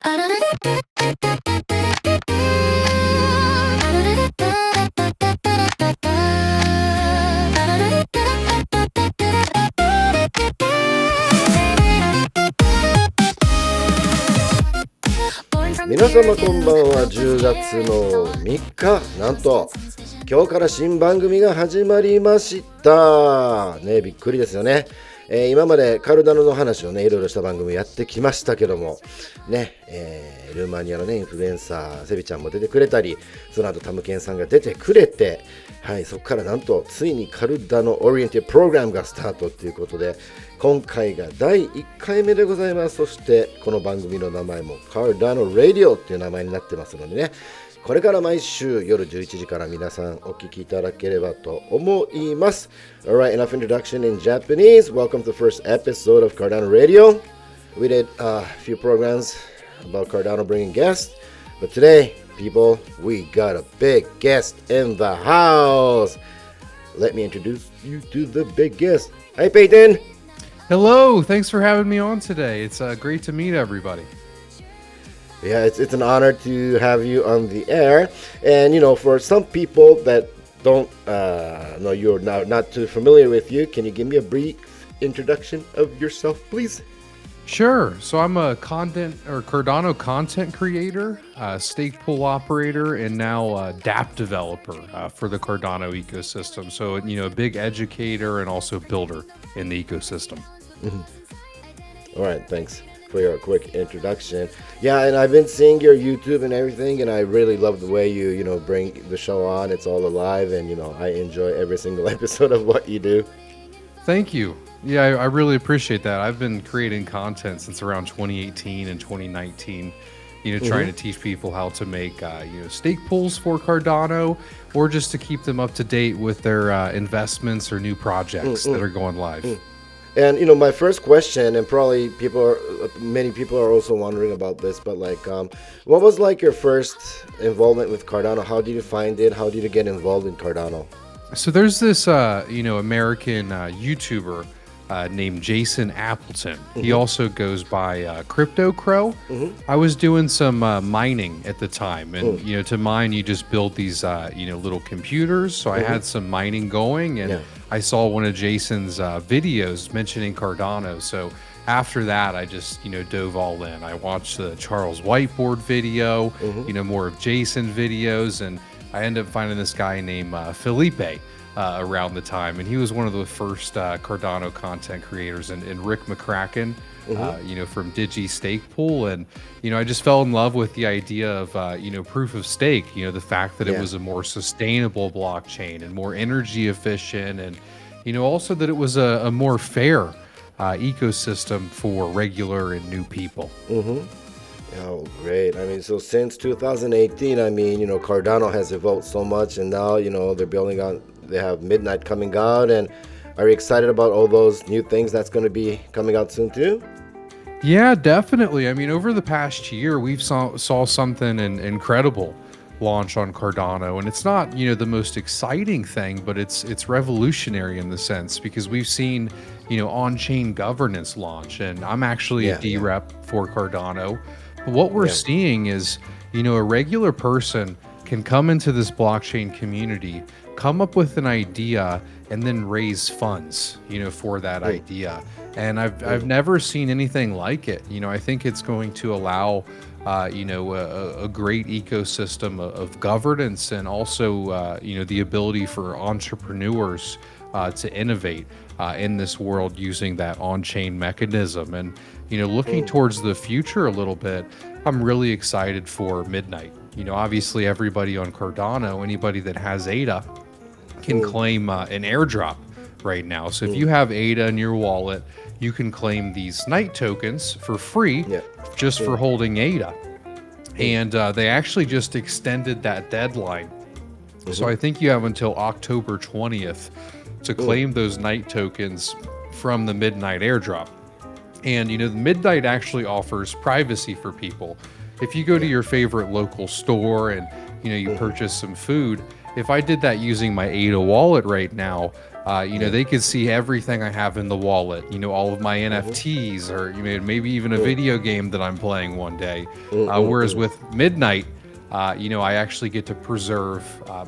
皆様こんばんは。10月の3日、なんと今日から新番組が始まりましたね。びっくりですよね。今までカルダノの話をねいろいろした番組やってきましたけどもね、ルーマニアのねインフルエンサーセビちゃんも出てくれたり、その後タムケンさんが出てくれて、はい、そこからなんとついにカルダノオリエンティプログラムがスタートということで、今回が第1回目でございます。そしてこの番組の名前もカルダノラディオっていう名前になってますのでね、これから毎週夜11時から皆さんお聞きいただければと思います。 Alright, enough introduction in Japanese. Welcome to the first episode of Cardano Radio. We did a few programs about Cardano bringing guests, but today, people, we got a big guest in the house. Let me introduce you to the big guest. Hi, Peyton. Hello, thanks for having me on today. It's great to meet everybody. Yeah, it's an honor to have you on the air. And, you know, for some people that don't know, you're not too familiar with you, can you give me a brief introduction of yourself, please? Sure. So I'm a Cardano content creator, stake pool operator, and now a dApp developer for the Cardano ecosystem. So, you know, a big educator and also builder in the ecosystem. All right, thanks for your quick introduction. Yeah, and I've been seeing your YouTube and everything, and I really love the way you bring the show on. It's all alive, and I enjoy every single episode of what you do. Thank you. Yeah, I really appreciate that. I've been creating content since around 2018 and 2019, trying to teach people how to make stake pools for Cardano, or just to keep them up to date with their investments or new projects that are going live. And my first question, and probably many people are also wondering about this, but what was your first involvement with Cardano? How did you find it? How did you get involved in Cardano? So there's this American YouTuber named Jason Appleton. He also goes by Crypto Crow. I was doing some mining at the time, and to mine you just build these little computers. So I had some mining going, and I saw one of Jason's videos mentioning Cardano. So after that, I just dove all in. I watched the Charles Whiteboard video, more of Jason videos, and I ended up finding this guy named Felipe around the time, and he was one of the first Cardano content creators, and Rick McCracken, from Digi Stake Pool, and I just fell in love with the idea of proof of stake. The fact that it was a more sustainable blockchain and more energy efficient, and also that it was a more fair ecosystem for regular and new people. Oh, great. I mean, so since 2018, Cardano has evolved so much, and now, they have Midnight coming out, and are you excited about all those new things that's going to be coming out soon too? Yeah, definitely. I mean, over the past year, we've saw something incredible launch on Cardano, and it's not, the most exciting thing, but it's revolutionary in the sense, because we've seen, on-chain governance launch, and I'm actually a D-rep for Cardano. But what we're seeing is, a regular person can come into this blockchain community, come up with an idea, and then raise funds, for that idea. And I've never seen anything like it. I think it's going to allow, a great ecosystem of governance, and also, the ability for entrepreneurs to innovate in this world using that on-chain mechanism. And, looking towards the future a little bit, I'm really excited for Midnight. Obviously everybody on Cardano, anybody that has ADA, can claim an airdrop right now. So if you have ADA in your wallet, you can claim these night tokens for free just for holding ADA. And they actually just extended that deadline. So I think you have until October 20th to claim those night tokens from the Midnight airdrop. And, the Midnight actually offers privacy for people. If you go to your favorite local store and, you purchase some food, if I did that using my ADA wallet right now, They could see everything I have in the wallet, all of my NFTs, or maybe even a video game that I'm playing one day. Whereas with Midnight, I actually get to preserve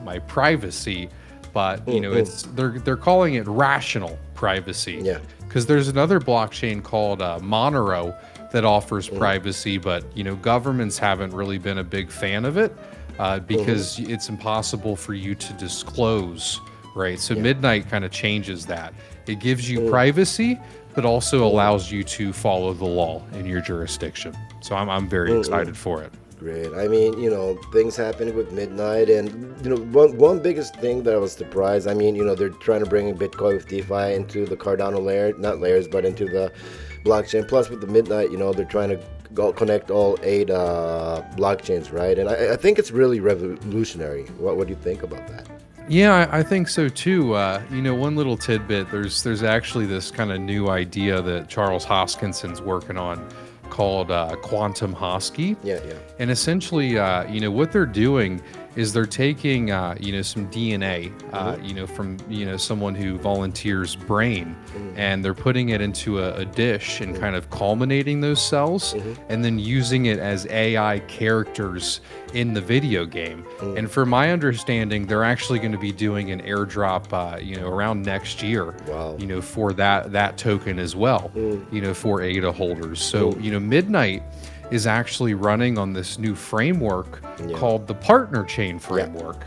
my privacy, but they're calling it rational privacy. Yeah. Because there's another blockchain called Monero that offers privacy, but governments haven't really been a big fan of it because it's impossible for you to disclose, right? So Midnight kind of changes that. It gives you privacy, but also allows you to follow the law in your jurisdiction. So I'm very excited for it. Great. I mean, things happening with Midnight, and one biggest thing that I was surprised. I mean, they're trying to bring Bitcoin with DeFi into the Cardano layer, not layers, but into the blockchain. Plus, with the Midnight, they're trying to connect all 8 blockchains, right? And I think it's really revolutionary. What do you think about that? Yeah, I think so too. One little tidbit. There's actually this kind of new idea that Charles Hoskinson's working on, called Quantum Hosky. Yeah. And essentially, what they're doing is they're taking, some DNA, from, someone who volunteers brain, and they're putting it into a dish and kind of culminating those cells, and then using it as AI characters in the video game. And from my understanding, they're actually going to be doing an airdrop, around next year, Wow. For that token as well, for ADA holders. So, Midnight is actually running on this new framework called the partner chain framework.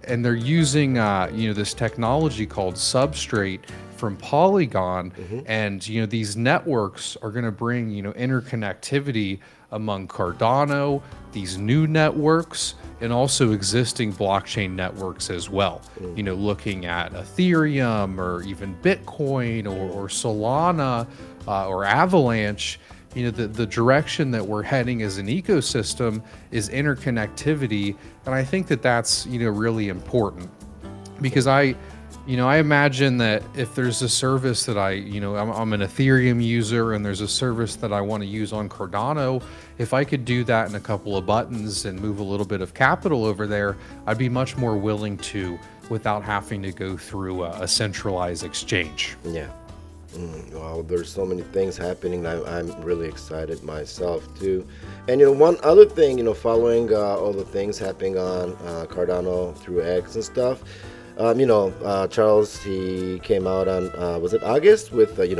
And they're using, this technology called Substrate from Polygon. And, these networks are going to bring, interconnectivity among Cardano, these new networks, and also existing blockchain networks as well. Looking at Ethereum or even Bitcoin or Solana or Avalanche. The direction that we're heading as an ecosystem is interconnectivity, and I think that that's really important, because I imagine that if there's a service that I'm an Ethereum user and there's a service that I want to use on Cardano, if I could do that in a couple of buttons and move a little bit of capital over there, I'd be much more willing to, without having to go through a centralized exchange. Yeah. Wow, there's so many things happening. I'm really excited myself too. And one other thing, following all the things happening on Cardano through X and stuff, Charles, he came out on was it August with he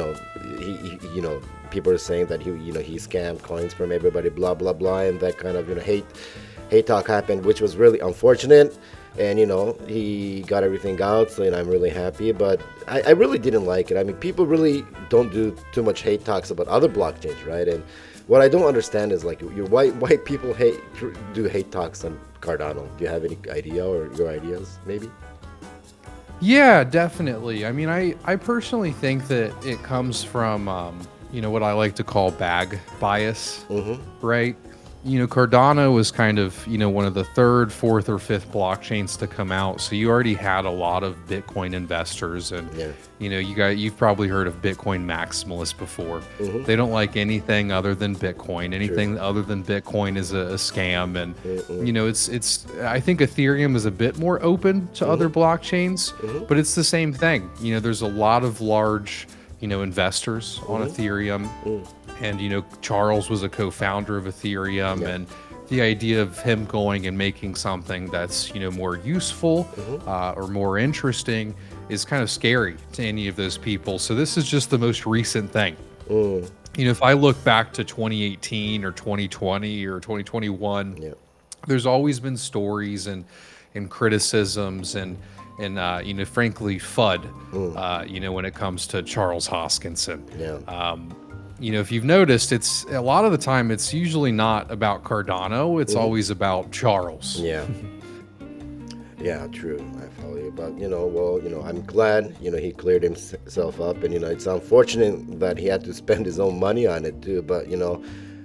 people are saying that he scammed coins from everybody, blah blah blah, and that kind of hate talk happened, which was really unfortunate. And he got everything out, so I'm really happy. But I really didn't like it. I mean, people really don't do too much hate talks about other blockchains, right? And what I don't understand is why people do hate talks on Cardano. Do you have any idea, or your ideas maybe? Yeah, definitely. I mean, I personally think that it comes from what I like to call bag bias, right? Cardano was kind of, one of the 3rd, 4th, or 5th blockchains to come out. So you already had a lot of Bitcoin investors, and you've probably heard of Bitcoin maximalists before. They don't like anything other than Bitcoin. Anything other than Bitcoin is a scam. And it's I think Ethereum is a bit more open to other blockchains, but it's the same thing. There's a lot of large investors on Ethereum. And, Charles was a co-founder of Ethereum, and the idea of him going and making something that's, more useful or more interesting is kind of scary to any of those people. So this is just the most recent thing. If I look back to 2018 or 2020 or 2021, there's always been stories and criticisms and frankly, FUD, when it comes to Charles Hoskinson. If you've noticed, it's a lot of the time, it's usually not about Cardano. It's always about Charles. Yeah, true. I follow you. But, I'm glad, he cleared himself up. And, it's unfortunate that he had to spend his own money on it, too. But,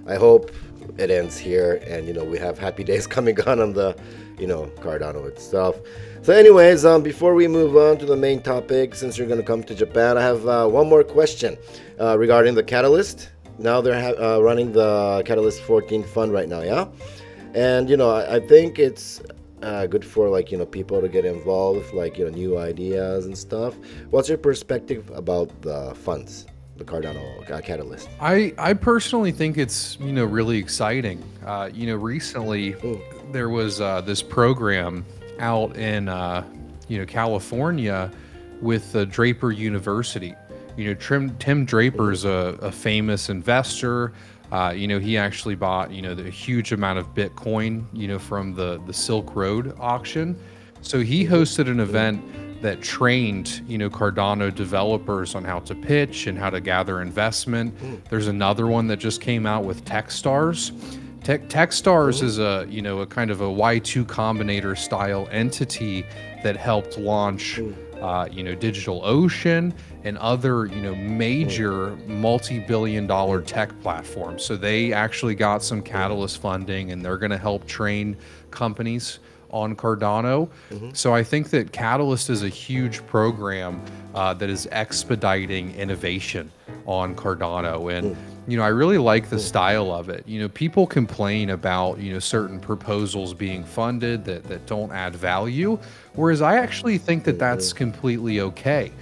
I hope it ends here. And, we have happy days coming on the, Cardano itself. So anyways, before we move on to the main topic, since you're going to come to Japan, I have one more question regarding the Catalyst. Now they're running the Catalyst 14 fund right now, yeah? And, I think it's good for like people to get involved, like new ideas and stuff. What's your perspective about the funds, the Cardano Catalyst? I personally think it's really exciting. Recently there was this program out in California with Draper University. Tim Draper's a famous investor. He actually bought the huge amount of Bitcoin from the Silk Road auction. So he hosted an event that trained Cardano developers on how to pitch and how to gather investment. There's another one that just came out with Techstars. Techstars is a kind of a Y2 Combinator style entity that helped launch DigitalOcean and other major multi-billion-dollar tech platforms. So they actually got some Catalyst funding, and they're going to help train companies on Cardano. So I think that Catalyst is a huge program that is expediting innovation on Cardano. And I really like the style of it. People complain about certain proposals being funded that don't add value, whereas I actually think that that's completely okay.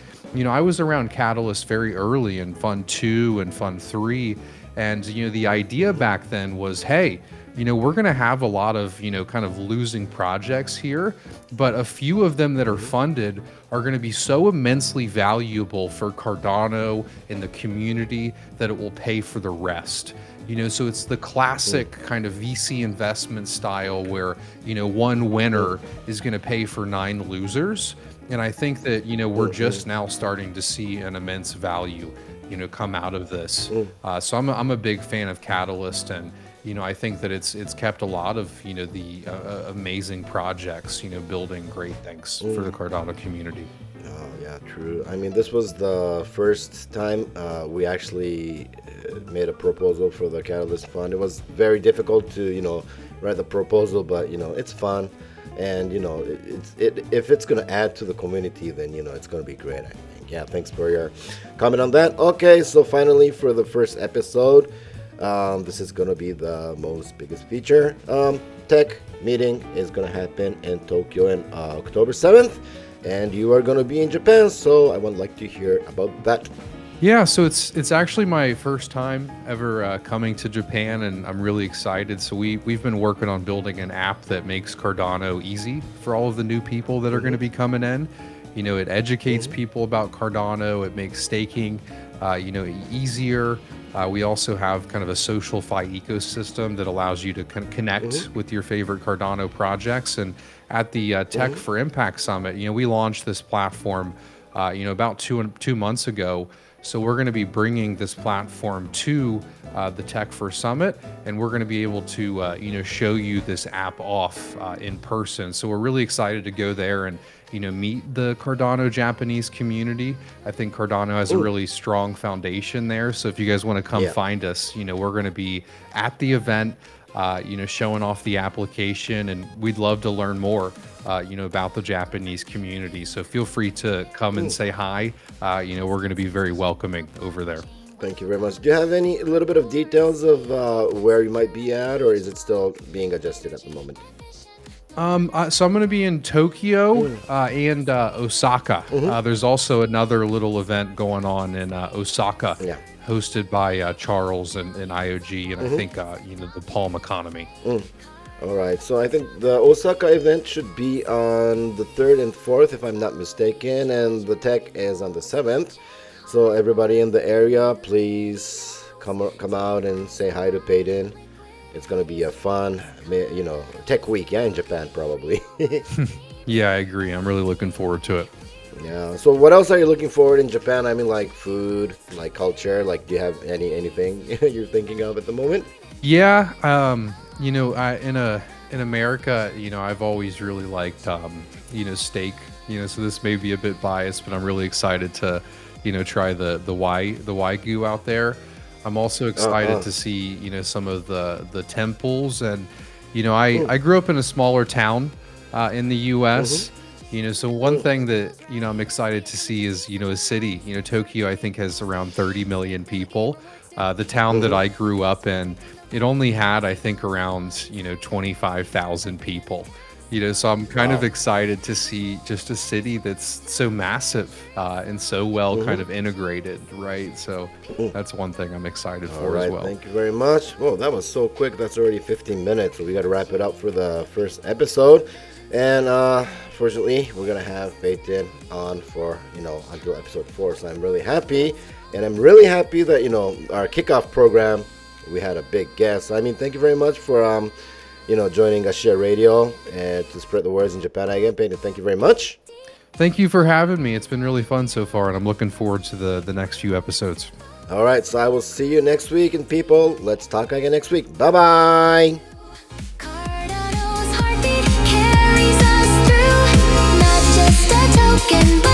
I was around Catalyst very early in Fund 2 and Fund 3, and the idea back then was, hey, we're going to have a lot of kind of losing projects here, but a few of them that are funded are going to be so immensely valuable for Cardano and the community that it will pay for the rest. So it's the classic kind of VC investment style where one winner is going to pay for 9 losers. And I think that we're just now starting to see an immense value come out of this. So I'm a big fan of Catalyst, and I think that it's kept a lot of the amazing projects building great things for the Cardano community. Oh yeah, true. I mean, this was the first time we actually made a proposal for the Catalyst Fund. It was very difficult to write the proposal, but it's fun. And if it's going to add to the community, then it's going to be great, I think. Yeah, thanks for your comment on that. Okay, so finally for the first episode, this is going to be the most biggest feature. Tech meeting is going to happen in Tokyo on October 7th, and you are going to be in Japan, so I would like to hear about that. Yeah, so it's actually my first time ever coming to Japan, and I'm really excited. So we've been working on building an app that makes Cardano easy for all of the new people that are going to be coming in. It educates people about Cardano. It makes staking, easier. We also have kind of a SocialFi ecosystem that allows you to connect with your favorite Cardano projects. And at the Tech for Impact Summit, we launched this platform, about two months ago. So we're going to be bringing this platform to the Tech for Summit, and we're going to be able to, show you this app off in person. So we're really excited to go there and, meet the Cardano Japanese community. I think Cardano has a really strong foundation there. So if you guys want to come find us, we're going to be at the event, showing off the application, and we'd love to learn more, about the Japanese community. So feel free to come and say hi. We're going to be very welcoming over there. Thank you very much. Do you have a little bit of details of where you might be at, or is it still being adjusted at the moment? So I'm going to be in Tokyo and Osaka. There's also another little event going on in Osaka, hosted by Charles and IOG, and I think the Palm Economy. All right, so I think the Osaka event should be on the 3rd and 4th, if I'm not mistaken, and the tech is on the 7th. So everybody in the area, please come out and say hi to Peyton. It's going to be a fun, tech week, in Japan probably. Yeah, I agree. I'm really looking forward to it. Yeah. So what else are you looking forward in Japan? I mean, like food, like culture. Like, do you have anything you're thinking of at the moment? Yeah. In America, I've always really liked, steak. So this may be a bit biased, but I'm really excited to, try the Wagyu out there. I'm also excited to see, some of the temples, and I grew up in a smaller town in the U.S. So one thing that I'm excited to see is a city. Tokyo, I think, has around 30 million people. The town that I grew up in, it only had, I think, around 25,000 people. So I'm kind Wow. of excited to see just a city that's so massive and so well kind of integrated, right? So that's one thing I'm excited All for as right, well. thank you very much. Whoa, that was so quick. That's already 15 minutes. So we got to wrap it up for the first episode. And fortunately, we're going to have Peyton on for, until episode 4. So I'm really happy. And I'm really happy that, our kickoff program, we had a big guest. I mean, thank you very much for, joining Ashia Radio and to spread the words in Japan. Again, Peyton, thank you very much. Thank you for having me. It's been really fun so far, and I'm looking forward to the next few episodes. All right, so I will see you next week. And people, let's talk again next week. Bye-bye. Cardano's heartbeat carries us through, not just a token, but